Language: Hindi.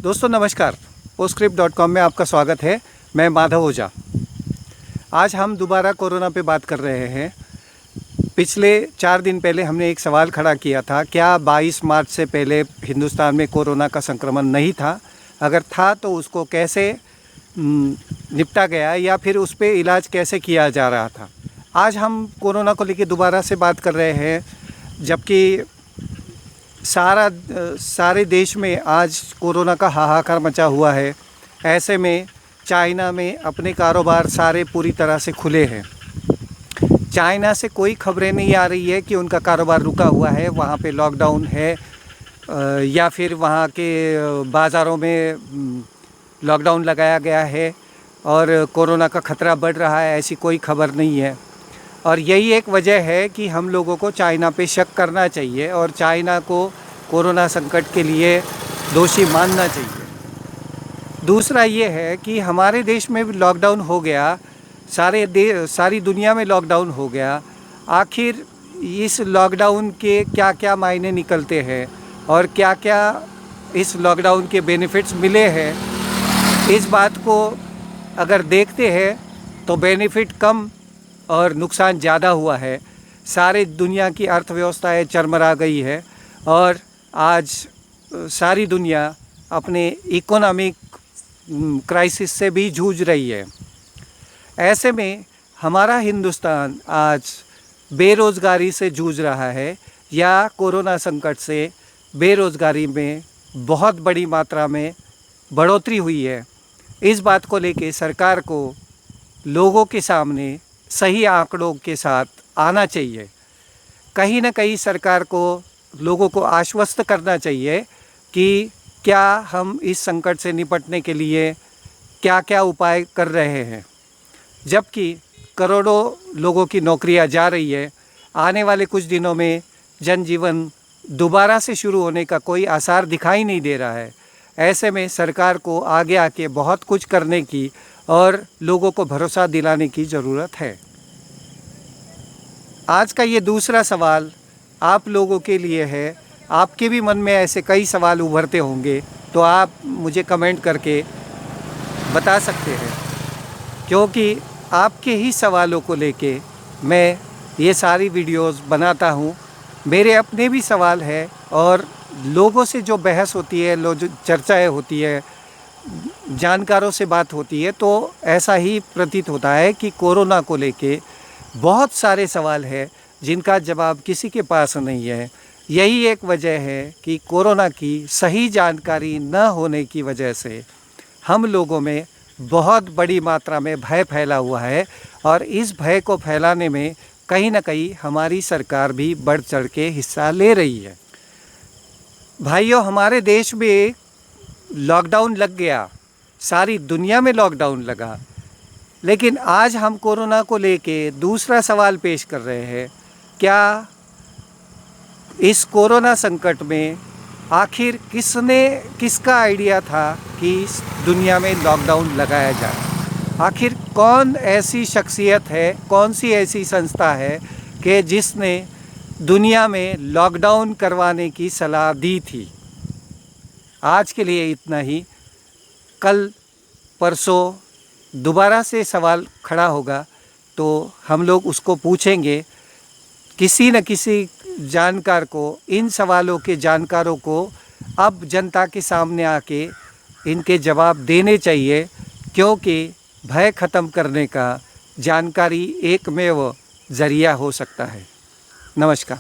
दोस्तों नमस्कार, postscript.com में आपका स्वागत है। मैं माधव ओझा। आज हम दोबारा कोरोना पे बात कर रहे हैं। पिछले 4 दिन पहले हमने एक सवाल खड़ा किया था, क्या 22 मार्च से पहले हिंदुस्तान में कोरोना का संक्रमण नहीं था? अगर था तो उसको कैसे निपटा गया या फिर उस पर इलाज कैसे किया जा रहा था। आज हम कोरोना को लेकर दोबारा से बात कर रहे हैं, जबकि सारे देश में आज कोरोना का हाहाकार मचा हुआ है। ऐसे में चाइना में अपने कारोबार सारे पूरी तरह से खुले हैं। चाइना से कोई खबरें नहीं आ रही है कि उनका कारोबार रुका हुआ है, वहाँ पे लॉकडाउन है या फिर वहाँ के बाज़ारों में लॉकडाउन लगाया गया है और कोरोना का ख़तरा बढ़ रहा है, ऐसी कोई खबर नहीं है। और यही एक वजह है कि हम लोगों को चाइना पे शक करना चाहिए और चाइना को कोरोना संकट के लिए दोषी मानना चाहिए। दूसरा ये है कि हमारे देश में भी लॉकडाउन हो गया, सारी दुनिया में लॉकडाउन हो गया। आखिर इस लॉकडाउन के क्या क्या मायने निकलते हैं और क्या क्या इस लॉकडाउन के बेनिफिट्स मिले हैं, इस बात को अगर देखते हैं तो बेनिफिट कम और नुकसान ज़्यादा हुआ है। सारे दुनिया की अर्थव्यवस्थाएं चरमरा गई है और आज सारी दुनिया अपने इकोनॉमिक क्राइसिस से भी जूझ रही है। ऐसे में हमारा हिंदुस्तान आज बेरोज़गारी से जूझ रहा है या कोरोना संकट से बेरोज़गारी में बहुत बड़ी मात्रा में बढ़ोतरी हुई है। इस बात को लेके सरकार को लोगों के सामने सही आंकड़ों के साथ आना चाहिए। कहीं ना कहीं सरकार को लोगों को आश्वस्त करना चाहिए कि क्या हम इस संकट से निपटने के लिए क्या क्या उपाय कर रहे हैं। जबकि करोड़ों लोगों की नौकरियां जा रही है, आने वाले कुछ दिनों में जनजीवन दोबारा से शुरू होने का कोई आसार दिखाई नहीं दे रहा है। ऐसे में सरकार को आगे आके बहुत कुछ करने की और लोगों को भरोसा दिलाने की ज़रूरत है। आज का ये दूसरा सवाल आप लोगों के लिए है। आपके भी मन में ऐसे कई सवाल उभरते होंगे, तो आप मुझे कमेंट करके बता सकते हैं, क्योंकि आपके ही सवालों को लेके मैं ये सारी वीडियोस बनाता हूँ। मेरे अपने भी सवाल है और लोगों से जो बहस होती है, जो चर्चाएँ होती है, जानकारों से बात होती है, तो ऐसा ही प्रतीत होता है कि कोरोना को लेके बहुत सारे सवाल हैं जिनका जवाब किसी के पास नहीं है। यही एक वजह है कि कोरोना की सही जानकारी न होने की वजह से हम लोगों में बहुत बड़ी मात्रा में भय फैला हुआ है और इस भय को फैलाने में कहीं ना कहीं हमारी सरकार भी बढ़ चढ़ के हिस्सा ले रही है। भाइयों, हमारे देश में लॉकडाउन लग गया, सारी दुनिया में लॉकडाउन लगा, लेकिन आज हम कोरोना को लेके दूसरा सवाल पेश कर रहे हैं। क्या इस कोरोना संकट में आखिर किसका आइडिया था कि इस दुनिया में लॉकडाउन लगाया जाए? आखिर कौन ऐसी शख्सियत है, कौन सी ऐसी संस्था है कि जिसने दुनिया में लॉकडाउन करवाने की सलाह दी थी? आज के लिए इतना ही। कल परसों दोबारा से सवाल खड़ा होगा तो हम लोग उसको पूछेंगे। किसी न किसी जानकार को, इन सवालों के जानकारों को अब जनता के सामने आके इनके जवाब देने चाहिए, क्योंकि भय ख़त्म करने का जानकारी एकमेव ज़रिया हो सकता है। नमस्कार।